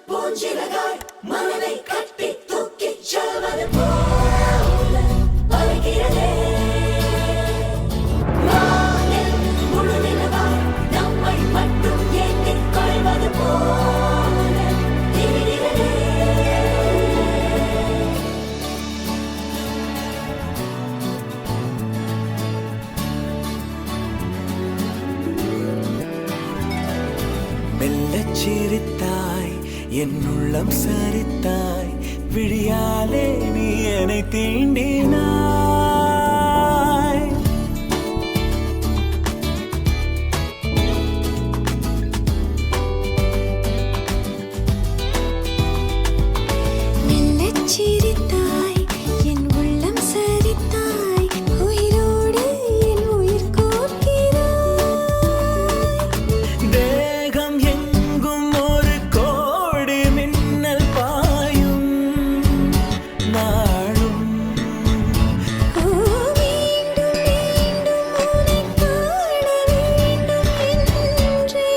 பூஞ்சிறகாய் மனதை கட்டி தூக்கிச் செல்வது போல பறக்கிறதே. வானில் முழு நிலவாய் நம்மை மட்டும் ஏந்திக் கொள்வது போல திரிகிறதே. மெல்லச் சிரித்தாய் என் உள்ளம் சரித்தாய் விழியாலே நீ என்னை தீண்டினாய். மெல்லச் சிரித்தாய் என் உள்ளம் சரித்தாய் உயிரோடு என் உயிர் கோர்க்கிறாய். தேகம் எங்கும் ஒரு கோடி மின்னல் பாயும் நாளும். மீண்டும் மீண்டும் உன்னை காண வேண்டும் என்றே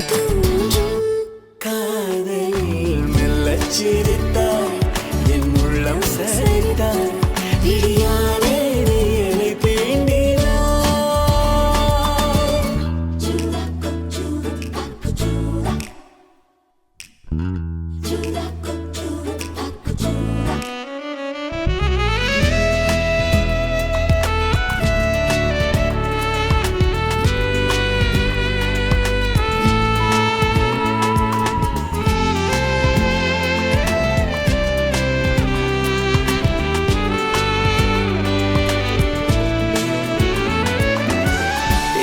தோன்றும். காதலில் மெல்லச் சிரித்தாய் என் உள்ளம் சரித்தாய் விழியாலே நீ என்னை தீண்டினாய். Chura kochura kakuchura. Chura kochura kakuchura.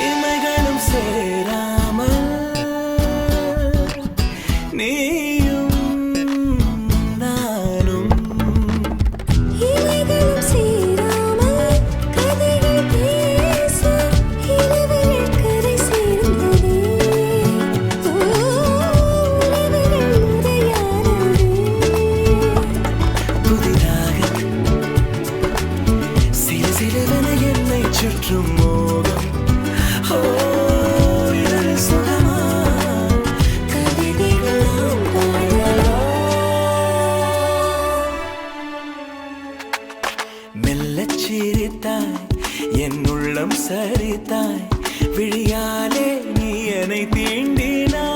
இமைகளும் சேராமல் நீயும் நானும் இலைகளும் சேராமல் கதைகள் பேச இரவுகள் கரை சேர்ந்ததே. உறவுகள் உரையாடவே. புதிதாக சிறு சிறுவன என்னை சுற்றும் மோகம். ஓ, இதழ் சுகமா கவிதைகள் நாம் பாடலாம். மெல்லச் சிரித்தாய் என் உள்ளம் சரித்தாய் விழியாலே நீ என்னை தீண்டினாய்.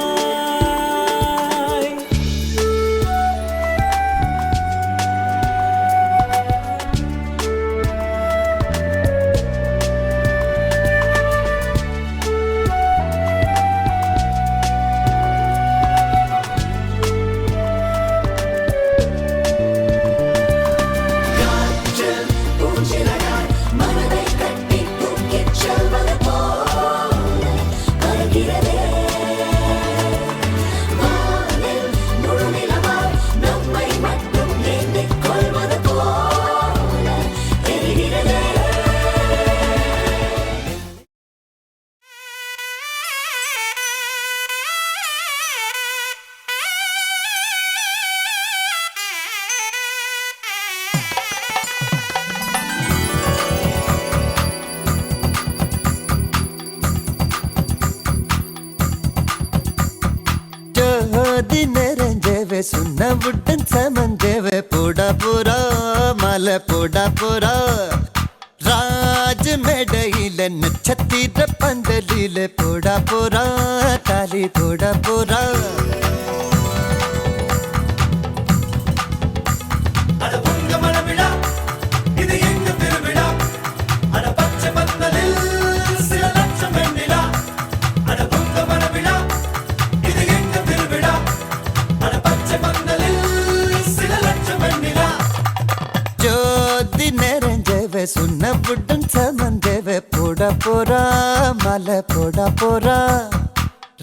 காற்றில் பூஞ்சிறகாய் மனதை கட்டி தூக்கிச் செல்வது போல பறக்கிறதே. வானில் முழு நிலவாய் நம்மை மட்டும் ஏந்திக் கொள்வது போல தெரிகிறதே. ஜோதி நிறைஞ்சவே சுண்ணவுடன் சமஞ்சவே போடா போரா மலை போடா போரா ராஜ மேடையில நட்சத்திர பந்தலில போடா போரா தாலி போடா போரா. அட பொங்க மனவிழா இது எங்க திருவிழா. அட பச்சை பந்தலில் சில லட்சம் வெண்ணிலா. அட பொங்க மனவிழா இது எங்க திருவிழா. அட பச்சை பந்தலில் சில லட்சம் வெண்ணிலா. ஜோதி நிறைஞ்சவே சுண்ணவுடன் சமஞ்சவே போடா போரா மலை போடா போரா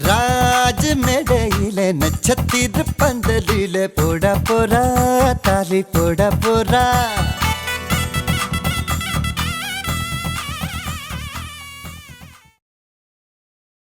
ராஜ மேடையில நட்சத்திர பந்தலில போடா போரா தாலி போடா போரா.